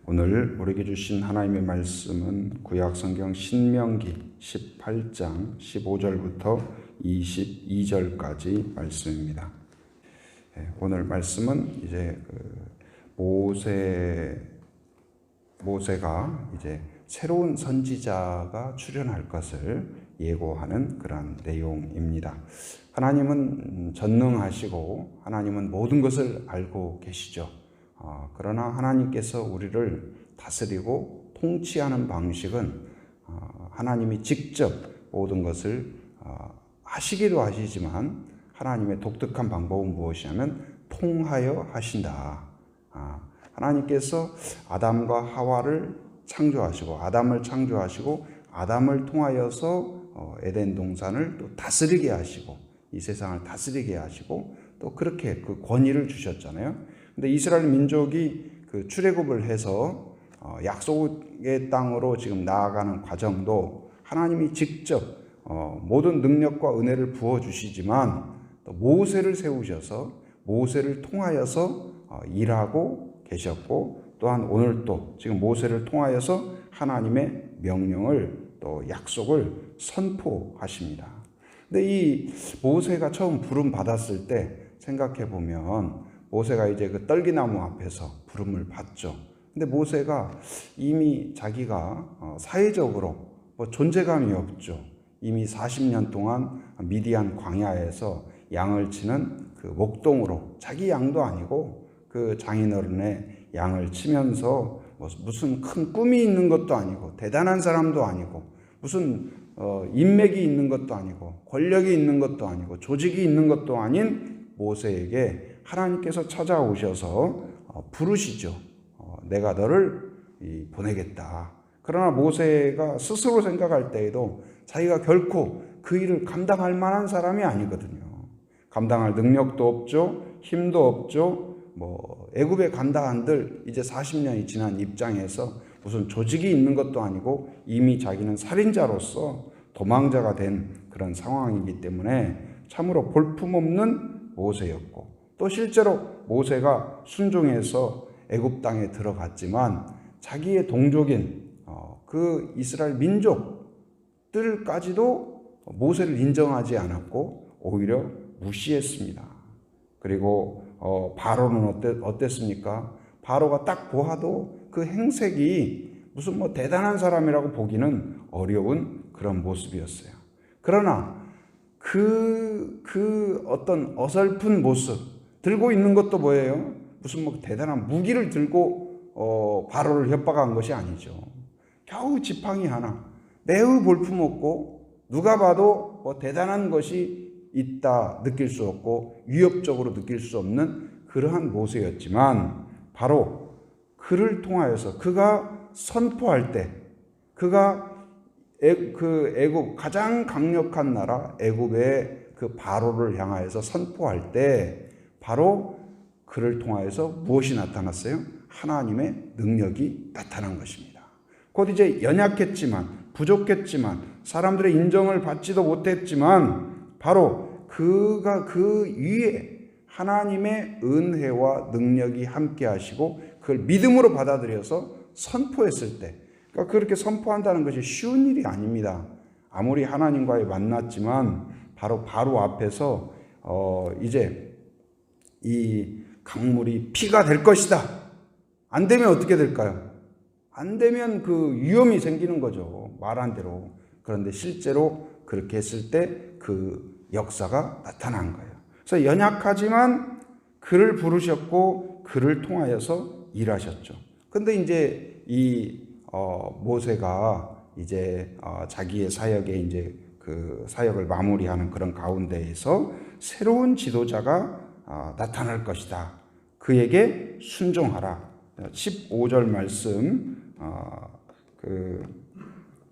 오늘 우리에게 주신 하나님의 말씀은 구약성경 신명기 18장 15절부터 22절까지 말씀입니다. 오늘 말씀은 이제 모세가 이제 새로운 선지자가 출현할 것을 예고하는 그런 내용입니다. 하나님은 전능하시고 하나님은 모든 것을 알고 계시죠. 그러나 하나님께서 우리를 다스리고 통치하는 방식은 하나님이 직접 모든 것을 하시기도 하시지만 하나님의 독특한 방법은 무엇이냐면 통하여 하신다. 하나님께서 아담과 하와를 창조하시고 아담을 창조하시고 아담을 통하여서 에덴 동산을 또 다스리게 하시고 이 세상을 다스리게 하시고 또 그렇게 그 권위를 주셨잖아요. 근데 이스라엘 민족이 그 출애굽을 해서 약속의 땅으로 지금 나아가는 과정도 하나님이 직접 모든 능력과 은혜를 부어 주시지만 또 모세를 세우셔서 모세를 통하여서 일하고 계셨고 또한 오늘 또 지금 모세를 통하여서 하나님의 명령을 또 약속을 선포하십니다. 근데 이 모세가 처음 부름 받았을 때 생각해 보면 모세가 이제 그 떨기나무 앞에서 부름을 받죠. 근데 모세가 이미 자기가 사회적으로 존재감이 없죠. 이미 40년 동안 미디안 광야에서 양을 치는 그 목동으로 자기 양도 아니고 그 장인어른의 양을 치면서 무슨 큰 꿈이 있는 것도 아니고 대단한 사람도 아니고 무슨 인맥이 있는 것도 아니고 권력이 있는 것도 아니고 조직이 있는 것도 아닌 모세에게 하나님께서 찾아오셔서 부르시죠. 내가 너를 보내겠다. 그러나 모세가 스스로 생각할 때에도 자기가 결코 그 일을 감당할 만한 사람이 아니거든요. 감당할 능력도 없죠. 힘도 없죠. 애굽에 간다 한들 이제 40년이 지난 입장에서 무슨 조직이 있는 것도 아니고 이미 자기는 살인자로서 도망자가 된 그런 상황이기 때문에 참으로 볼품없는 모세였고 또 실제로 모세가 순종해서 애굽 땅에 들어갔지만 자기의 동족인 그 이스라엘 민족들까지도 모세를 인정하지 않았고 오히려 무시했습니다. 그리고 바로는 어땠습니까? 바로가 딱 보아도 그 행색이 무슨 대단한 사람이라고 보기는 어려운 그런 모습이었어요. 그러나 그 어떤 어설픈 모습 들고 있는 것도 뭐예요? 무슨 대단한 무기를 들고 바로를 협박한 것이 아니죠. 겨우 지팡이 하나 매우 볼품없고 누가 봐도 대단한 것이 있다 느낄 수 없고 위협적으로 느낄 수 없는 그러한 모세였지만 바로 그를 통하여서 그가 선포할 때 그가 그 애굽 가장 강력한 나라 애굽의 그 바로를 향하여서 선포할 때 바로 그를 통하여서 무엇이 나타났어요? 하나님의 능력이 나타난 것입니다. 곧 이제 연약했지만 부족했지만 사람들의 인정을 받지도 못했지만 바로 그가 그 위에 하나님의 은혜와 능력이 함께 하시고 그걸 믿음으로 받아들여서 선포했을 때 그러니까 그렇게 선포한다는 것이 쉬운 일이 아닙니다. 아무리 하나님과의 만났지만 바로 앞에서 이제 이 강물이 피가 될 것이다. 안 되면 어떻게 될까요? 안 되면 그 위험이 생기는 거죠. 말한 대로. 그런데 실제로 그렇게 했을 때 그 역사가 나타난 거예요. 그래서 연약하지만 그를 부르셨고 그를 통하여서 일하셨죠. 근데 이제 이 모세가 이제 자기의 사역에 이제 그 사역을 마무리하는 그런 가운데에서 새로운 지도자가 나타날 것이다. 그에게 순종하라. 15절 말씀,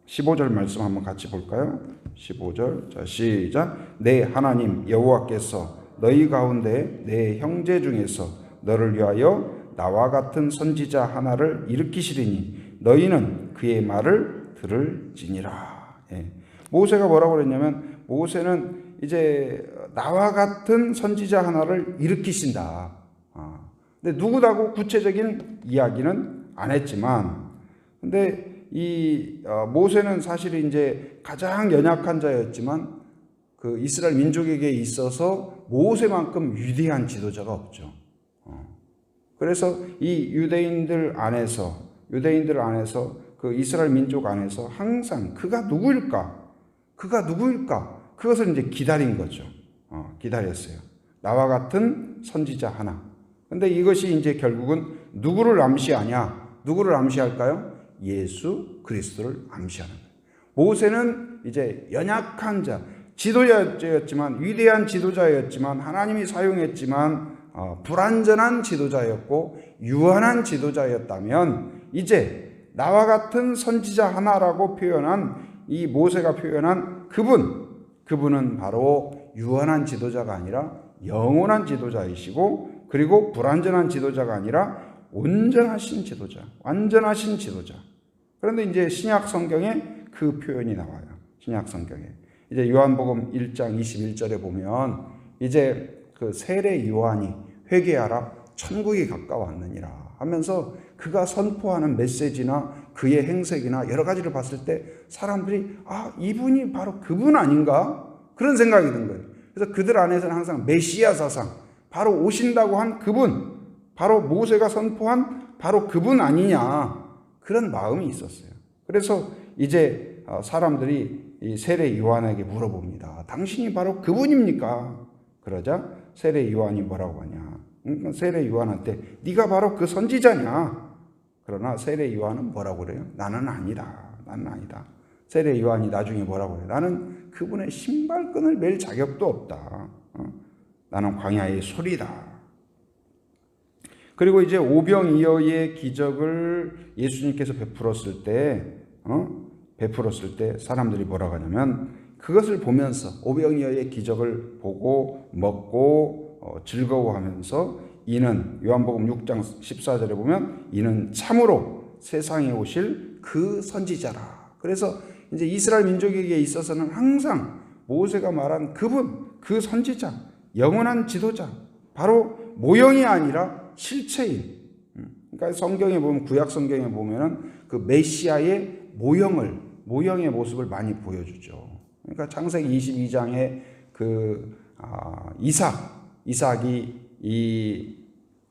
15절 말씀 한번 같이 볼까요? 15절, 자 시작. 내 하나님 여호와께서 너희 가운데 내 형제 중에서 너를 위하여 나와 같은 선지자 하나를 일으키시리니 너희는 그의 말을 들을지니라. 모세가 뭐라고 그랬냐면 모세는 이제 나와 같은 선지자 하나를 일으키신다. 근데 누구라고 구체적인 이야기는 안 했지만, 근데 이 모세는 사실 이제 가장 연약한 자였지만 그 이스라엘 민족에게 있어서 모세만큼 위대한 지도자가 없죠. 그래서 이 유대인들 안에서 그 이스라엘 민족 안에서 항상 그가 누구일까? 그것을 이제 기다린 거죠. 기다렸어요. 나와 같은 선지자 하나. 근데 이것이 이제 결국은 누구를 암시하냐? 누구를 암시할까요? 예수 그리스도를 암시하는 거예요. 모세는 이제 연약한 자, 지도자였지만, 위대한 지도자였지만, 하나님이 사용했지만 불완전한 지도자였고 유한한 지도자였다면, 이제 나와 같은 선지자 하나라고 표현한 이 모세가 표현한 그분은 바로 유한한 지도자가 아니라 영원한 지도자이시고, 그리고 불완전한 지도자가 아니라 온전하신 지도자, 완전하신 지도자. 그런데 이제 신약 성경에 그 표현이 나와요. 신약 성경에 이제 요한복음 1장 21절에 보면 이제 그 세례 요한이 회개하라, 천국이 가까웠느니라 하면서 그가 선포하는 메시지나 그의 행색이나 여러 가지를 봤을 때 사람들이 이분이 바로 그분 아닌가? 그런 생각이 든 거예요. 그래서 그들 안에서는 항상 메시아 사상, 바로 오신다고 한 그분, 바로 모세가 선포한 바로 그분 아니냐, 그런 마음이 있었어요. 그래서 이제 사람들이 이 세례 요한에게 물어봅니다. 당신이 바로 그분입니까? 그러자 세례 요한이 뭐라고 하냐? 세례 요한한테 네가 바로 그 선지자냐? 그러나 세례 요한은 뭐라고 그래요? 나는 아니다. 세례 요한이 나중에 뭐라고 해요? 나는 그분의 신발끈을 맬 자격도 없다. 나는 광야의 소리다. 그리고 이제 오병이어의 기적을 예수님께서 베풀었을 때 사람들이 뭐라고 하냐면, 그것을 보면서 오병이어의 기적을 보고 먹고 즐거워하면서 이는, 요한복음 6장 14절에 보면 이는 참으로 세상에 오실 그 선지자라. 그래서 이제 이스라엘 민족에게 있어서는 항상 모세가 말한 그분, 그 선지자, 영원한 지도자, 바로 모형이 아니라 실체인. 그러니까 성경에 보면, 구약 성경에 보면은 그 메시아의 모형의 모습을 많이 보여주죠. 그러니까 창세기 22장에 그 이삭이 이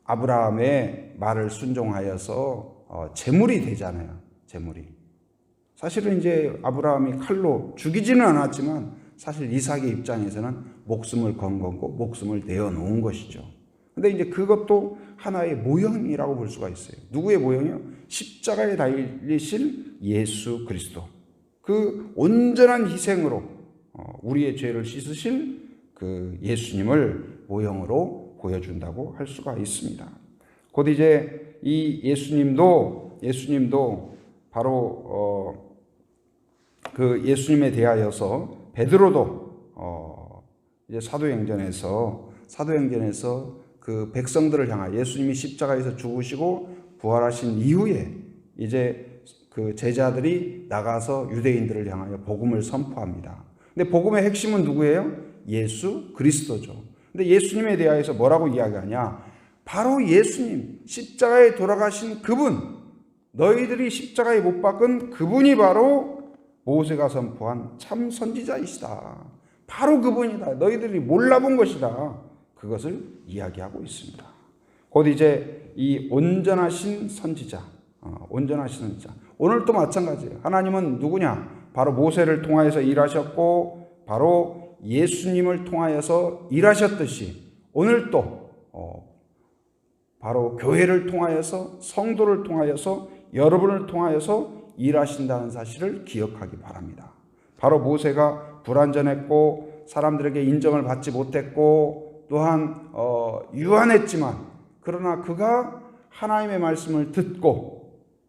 아브라함의 말을 순종하여서 제물이 되잖아요. 제물이. 사실은 이제 아브라함이 칼로 죽이지는 않았지만 사실 이삭의 입장에서는 목숨을 건 거고 목숨을 내어놓은 것이죠. 근데 이제 그것도 하나의 모형이라고 볼 수가 있어요. 누구의 모형이요? 십자가에 달리실 예수 그리스도. 그 온전한 희생으로 우리의 죄를 씻으실 그 예수님을 모형으로 보여준다고 할 수가 있습니다. 곧 이제 이 예수님도 바로 그 예수님에 대하여서 베드로도 이제 사도행전에서 그 백성들을 향하여 예수님이 십자가에서 죽으시고 부활하신 이후에 이제 그 제자들이 나가서 유대인들을 향하여 복음을 선포합니다. 근데 복음의 핵심은 누구예요? 예수 그리스도죠. 근데 예수님에 대하여서 뭐라고 이야기하냐? 바로 예수님, 십자가에 돌아가신 그분, 너희들이 십자가에 못 박은 그분이 바로 모세가 선포한 참 선지자이시다. 바로 그분이다. 너희들이 몰라본 것이다. 그것을 이야기하고 있습니다. 곧 이제 이 온전하신 선지자. 오늘도 마찬가지예요. 하나님은 누구냐? 바로 모세를 통하여서 일하셨고 바로 예수님을 통하여서 일하셨듯이 오늘도 바로 교회를 통하여서, 성도를 통하여서, 여러분을 통하여서 일하신다는 사실을 기억하기 바랍니다. 바로 모세가 불완전했고 사람들에게 인정을 받지 못했고 또한 유한했지만, 그러나 그가 하나님의 말씀을 듣고,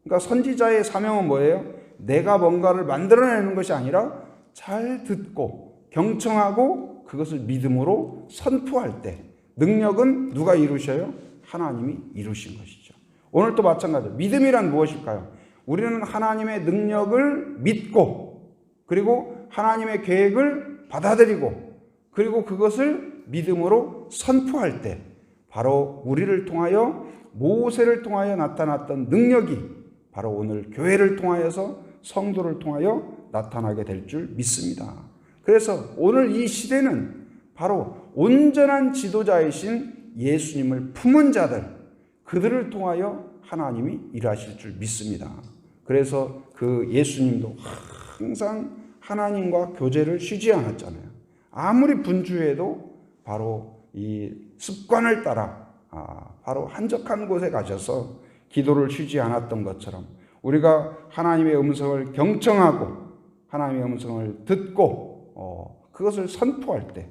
그러니까 선지자의 사명은 뭐예요? 내가 뭔가를 만들어내는 것이 아니라 잘 듣고 경청하고 그것을 믿음으로 선포할 때 능력은 누가 이루셔요? 하나님이 이루신 것이죠. 오늘도 마찬가지로 믿음이란 무엇일까요? 우리는 하나님의 능력을 믿고 그리고 하나님의 계획을 받아들이고 그리고 그것을 믿음으로 선포할 때 바로 우리를 통하여 모세를 통하여 나타났던 능력이 바로 오늘 교회를 통하여서 성도를 통하여 나타나게 될 줄 믿습니다. 그래서 오늘 이 시대는 바로 온전한 지도자이신 예수님을 품은 자들, 그들을 통하여 하나님이 일하실 줄 믿습니다. 그래서 그 예수님도 항상 하나님과 교제를 쉬지 않았잖아요. 아무리 분주해도 바로 이 습관을 따라 바로 한적한 곳에 가셔서 기도를 쉬지 않았던 것처럼 우리가 하나님의 음성을 경청하고 하나님의 음성을 듣고 그것을 선포할 때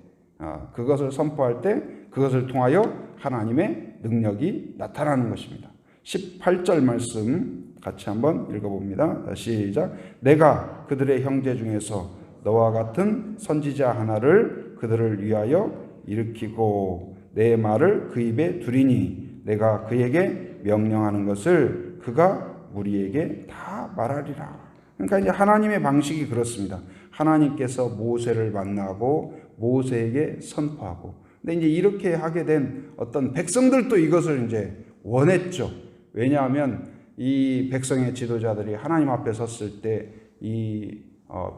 그것을 통하여 하나님의 능력이 나타나는 것입니다. 18절 말씀 같이 한번 읽어봅니다. 시작. 내가 그들의 형제 중에서 너와 같은 선지자 하나를 그들을 위하여 일으키고 내 말을 그 입에 두리니 내가 그에게 명령하는 것을 그가 우리에게 다 말하리라. 그러니까 이제 하나님의 방식이 그렇습니다. 하나님께서 모세를 만나고 모세에게 선포하고. 근데 이제 이렇게 하게 된 어떤 백성들도 이것을 이제 원했죠. 왜냐하면 이 백성의 지도자들이 하나님 앞에 섰을 때 이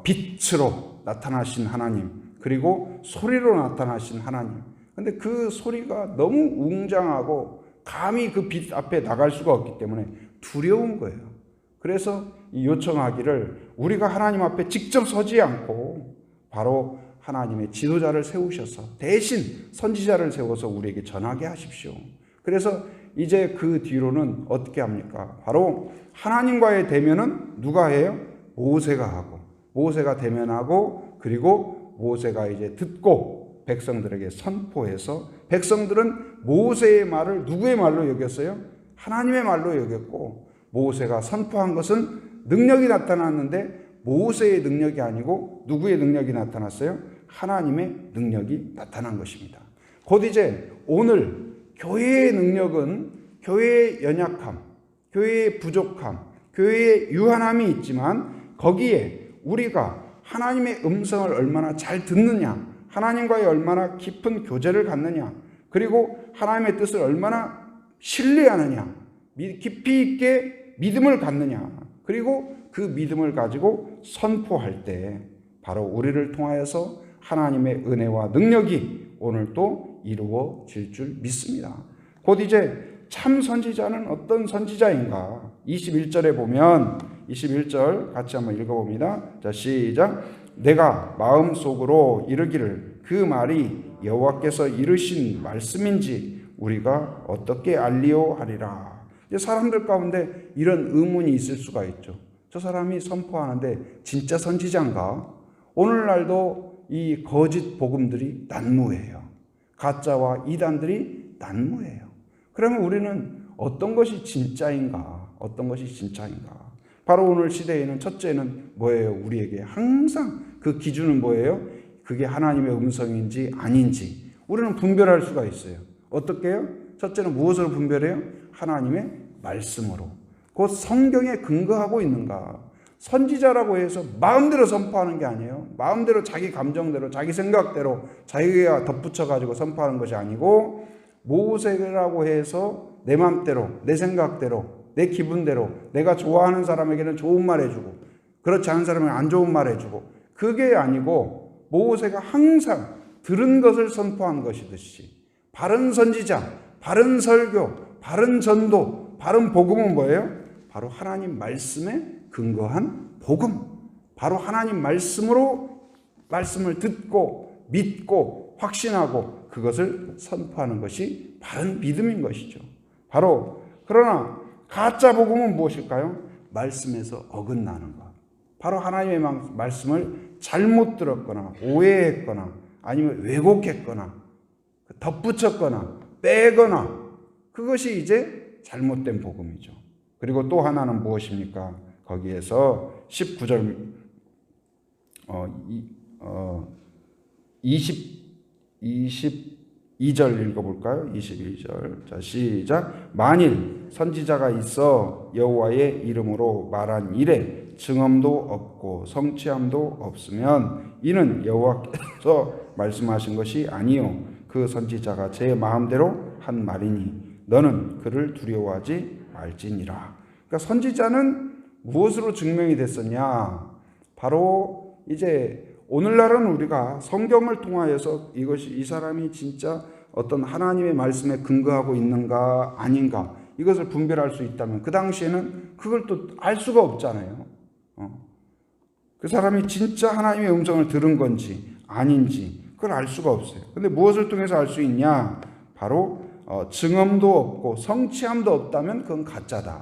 빛으로 나타나신 하나님, 그리고 소리로 나타나신 하나님. 근데 그 소리가 너무 웅장하고 감히 그 빛 앞에 나갈 수가 없기 때문에 두려운 거예요. 그래서 이 요청하기를 우리가 하나님 앞에 직접 서지 않고 바로 하나님의 지도자를 세우셔서 대신 선지자를 세워서 우리에게 전하게 하십시오. 그래서 이제 그 뒤로는 어떻게 합니까? 바로 하나님과의 대면은 누가 해요? 모세가 하고, 모세가 대면하고, 그리고 모세가 이제 듣고 백성들에게 선포해서 백성들은 모세의 말을 누구의 말로 여겼어요? 하나님의 말로 여겼고, 모세가 선포한 것은 능력이 나타났는데 모세의 능력이 아니고 누구의 능력이 나타났어요? 하나님의 능력이 나타난 것입니다. 곧 이제 오늘 교회의 능력은 교회의 연약함, 교회의 부족함, 교회의 유한함이 있지만 거기에 우리가 하나님의 음성을 얼마나 잘 듣느냐, 하나님과의 얼마나 깊은 교제를 갖느냐, 그리고 하나님의 뜻을 얼마나 신뢰하느냐, 깊이 있게 믿음을 갖느냐, 그리고 그 믿음을 가지고 선포할 때 바로 우리를 통하여서 하나님의 은혜와 능력이 오늘 또 이루어질 줄 믿습니다. 곧 이제 참 선지자는 어떤 선지자인가? 21절에 보면 21절 같이 한번 읽어봅니다. 자, 시작. 내가 마음속으로 이르기를 그 말이 여호와께서 이르신 말씀인지 우리가 어떻게 알리오 하리라. 사람들 가운데 이런 의문이 있을 수가 있죠. 저 사람이 선포하는데 진짜 선지자인가? 오늘날도 이 거짓 복음들이 난무해요. 가짜와 이단들이 난무해요. 그러면 우리는 어떤 것이 진짜인가? 어떤 것이 진짜인가? 바로 오늘 시대에는 첫째는 뭐예요? 우리에게 항상 그 기준은 뭐예요? 그게 하나님의 음성인지 아닌지 우리는 분별할 수가 있어요. 어떻게 해요? 첫째는 무엇으로 분별해요? 하나님의 말씀으로. 곧 성경에 근거하고 있는가? 선지자라고 해서 마음대로 선포하는 게 아니에요. 마음대로 자기 감정대로 자기 생각대로 자기가 덧붙여가지고 선포하는 것이 아니고 모세라고 해서 내 마음대로 내 생각대로 내 기분대로 내가 좋아하는 사람에게는 좋은 말 해주고 그렇지 않은 사람에게는 안 좋은 말 해주고 그게 아니고 모세가 항상 들은 것을 선포한 것이듯이 바른 선지자, 바른 설교, 바른 전도, 바른 복음은 뭐예요? 바로 하나님 말씀에 근거한 복음. 바로 하나님 말씀으로 말씀을 듣고 믿고 확신하고 그것을 선포하는 것이 바른 믿음인 것이죠. 바로 그러나 가짜 복음은 무엇일까요? 말씀에서 어긋나는 것. 바로 하나님의 말씀을 잘못 들었거나 오해했거나 아니면 왜곡했거나 덧붙였거나 빼거나 그것이 이제 잘못된 복음이죠. 그리고 또 하나는 무엇입니까? 거기에서 19절 22절 읽어볼까요? 22절. 자, 시작. 만일 선지자가 있어 여호와의 이름으로 말한 일에 증언도 없고 성취함도 없으면 이는 여호와께서 말씀하신 것이 아니요 그 선지자가 제 마음대로 한 말이니 너는 그를 두려워하지 말지니라. 그러니까 선지자는 무엇으로 증명이 됐었냐? 바로 이제 오늘날은 우리가 성경을 통하여서 이 사람이 진짜 어떤 하나님의 말씀에 근거하고 있는가 아닌가 이것을 분별할 수 있다면, 그 당시에는 그걸 또 알 수가 없잖아요. 그 사람이 진짜 하나님의 음성을 들은 건지 아닌지 그걸 알 수가 없어요. 근데 무엇을 통해서 알 수 있냐? 바로 증언도 없고 성취함도 없다면 그건 가짜다.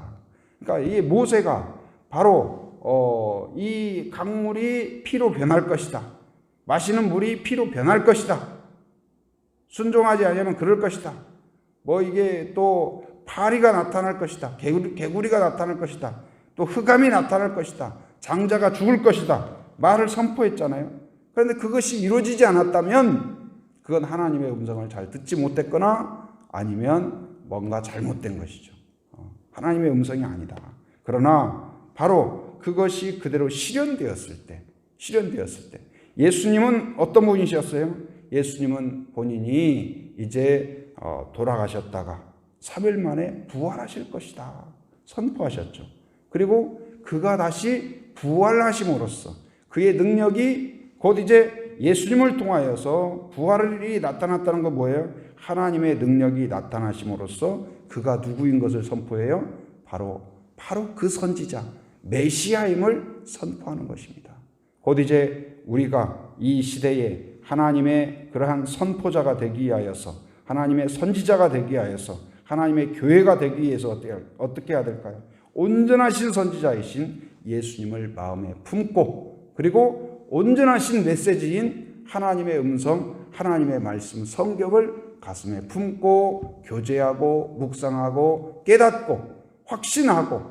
그러니까 이 모세가 바로 이 강물이 피로 변할 것이다, 마시는 물이 피로 변할 것이다, 순종하지 않으면 그럴 것이다, 뭐 이게 또 파리가 나타날 것이다, 개구리가 나타날 것이다, 또 흑암이 나타날 것이다, 장자가 죽을 것이다 말을 선포했잖아요. 그런데 그것이 이루어지지 않았다면 그건 하나님의 음성을 잘 듣지 못했거나 아니면 뭔가 잘못된 것이죠. 하나님의 음성이 아니다. 그러나 바로 그것이 그대로 실현되었을 때 예수님은 어떤 분이셨어요? 예수님은 본인이 이제 돌아가셨다가 3일 만에 부활하실 것이다 선포하셨죠. 그리고 그가 다시 부활하심으로써 그의 능력이 곧 이제 예수님을 통하여서 부활이 나타났다는 건 뭐예요? 하나님의 능력이 나타나심으로써 그가 누구인 것을 선포해요? 바로 그 선지자 메시아임을 선포하는 것입니다. 곧 이제 우리가 이 시대에 하나님의 그러한 선포자가 되기 위하여서, 하나님의 선지자가 되기 위하여서, 하나님의 교회가 되기 위해서 어떻게 해야 될까요? 온전하신 선지자이신 예수님을 마음에 품고, 그리고 온전하신 메시지인 하나님의 음성, 하나님의 말씀, 성경을 가슴에 품고 교제하고 묵상하고 깨닫고 확신하고,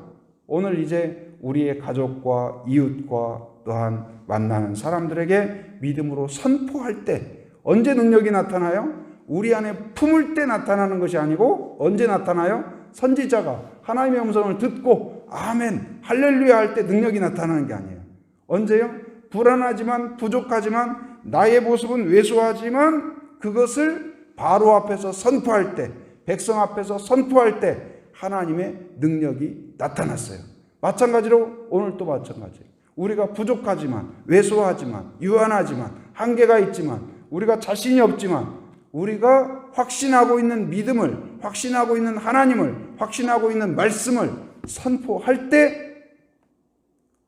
오늘 이제 우리의 가족과 이웃과 또한 만나는 사람들에게 믿음으로 선포할 때 언제 능력이 나타나요? 우리 안에 품을 때 나타나는 것이 아니고 언제 나타나요? 선지자가 하나님의 음성을 듣고 아멘 할렐루야 할 때 능력이 나타나는 게 아니에요. 언제요? 불안하지만 부족하지만 나의 모습은 왜소하지만 그것을 바로 앞에서 선포할 때, 백성 앞에서 선포할 때 하나님의 능력이 나타났어요. 마찬가지로 오늘도 마찬가지예요. 우리가 부족하지만 왜소하지만 유한하지만 한계가 있지만 우리가 자신이 없지만 우리가 확신하고 있는 믿음을, 확신하고 있는 하나님을, 확신하고 있는 말씀을 선포할 때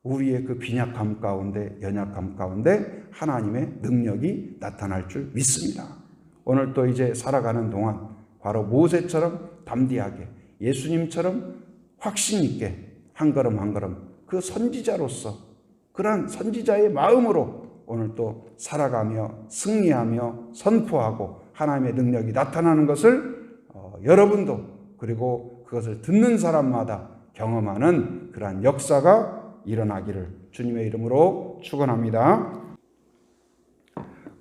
우리의 그 빈약함 가운데, 연약함 가운데 하나님의 능력이 나타날 줄 믿습니다. 오늘 또 이제 살아가는 동안 바로 모세처럼 담대하게, 예수님처럼 확신 있게 한 걸음 한 걸음 그 선지자로서, 그러한 선지자의 마음으로 오늘 또 살아가며 승리하며 선포하고 하나님의 능력이 나타나는 것을 여러분도, 그리고 그것을 듣는 사람마다 경험하는 그러한 역사가 일어나기를 주님의 이름으로 축원합니다.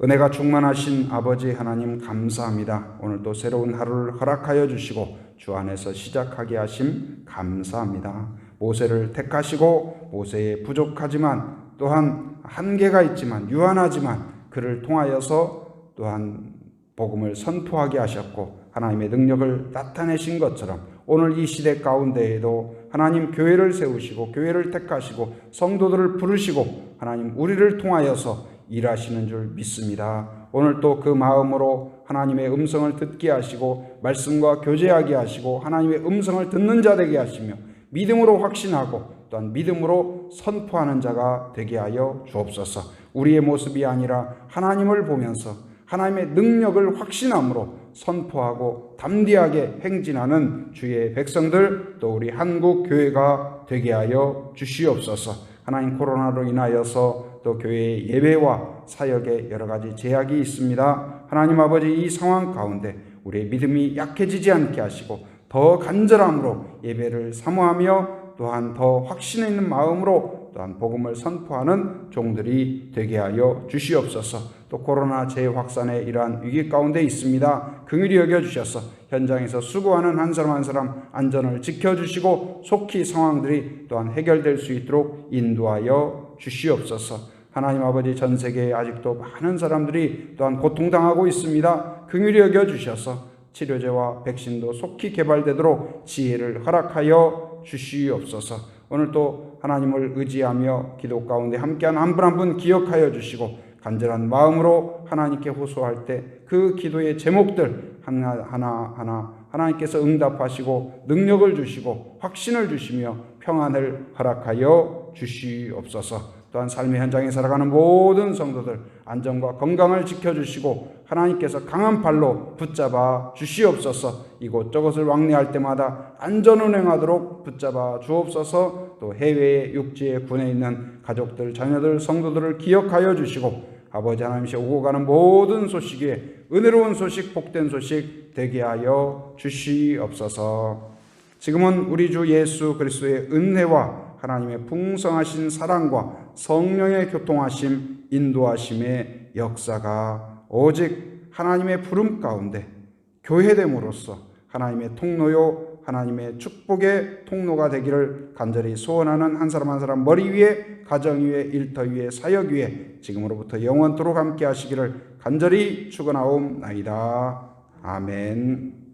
은혜가 충만하신 아버지 하나님 감사합니다. 오늘도 새로운 하루를 허락하여 주시고 주 안에서 시작하게 하심 감사합니다. 모세를 택하시고 모세의 부족하지만 또한 한계가 있지만 유한하지만 그를 통하여서 또한 복음을 선포하게 하셨고 하나님의 능력을 나타내신 것처럼 오늘 이 시대 가운데에도 하나님 교회를 세우시고 교회를 택하시고 성도들을 부르시고 하나님 우리를 통하여서 일하시는 줄 믿습니다. 오늘 또 그 마음으로 하나님의 음성을 듣게 하시고 말씀과 교제하게 하시고 하나님의 음성을 듣는 자 되게 하시며 믿음으로 확신하고 또한 믿음으로 선포하는 자가 되게 하여 주옵소서. 우리의 모습이 아니라 하나님을 보면서 하나님의 능력을 확신함으로 선포하고 담대하게 행진하는 주의 백성들, 또 우리 한국 교회가 되게 하여 주시옵소서. 하나님, 코로나로 인하여서 또 교회의 예배와 사역에 여러 가지 제약이 있습니다. 하나님 아버지, 이 상황 가운데 우리의 믿음이 약해지지 않게 하시고 더 간절함으로 예배를 사모하며 또한 더 확신 있는 마음으로 또한 복음을 선포하는 종들이 되게 하여 주시옵소서. 또 코로나 재확산의 이러한 위기 가운데 있습니다. 긍휼히 여겨주셔서 현장에서 수고하는 한 사람 한 사람 안전을 지켜주시고 속히 상황들이 또한 해결될 수 있도록 인도하여 주시옵소서. 하나님 아버지, 전 세계에 아직도 많은 사람들이 또한 고통당하고 있습니다. 긍휼히 여겨주셔서 치료제와 백신도 속히 개발되도록 지혜를 허락하여 주시옵소서. 오늘 또 하나님을 의지하며 기도 가운데 함께한 한 분 한 분 기억하여 주시고 간절한 마음으로 하나님께 호소할 때 그 기도의 제목들 하나하나 하나님께서 응답하시고 능력을 주시고 확신을 주시며 평안을 허락하여 주시옵소서. 또한 삶의 현장에 살아가는 모든 성도들 안전과 건강을 지켜주시고 하나님께서 강한 팔로 붙잡아 주시옵소서. 이곳저곳을 왕래할 때마다 안전운행하도록 붙잡아 주옵소서. 또 해외에 육지에 군에 있는 가족들 자녀들 성도들을 기억하여 주시고 아버지 하나님께 오고 가는 모든 소식 위에 은혜로운 소식 복된 소식 되게 하여 주시옵소서. 지금은 우리 주 예수 그리스도의 은혜와 하나님의 풍성하신 사랑과 성령의 교통하심 인도하심의 역사가 오직 하나님의 부름 가운데 교회됨으로써 하나님의 통로요 하나님의 축복의 통로가 되기를 간절히 소원하는 한 사람 한 사람 머리 위에 가정 위에 일터 위에 사역 위에 지금으로부터 영원토록 함께 하시기를 간절히 축원하옵나이다. 아멘.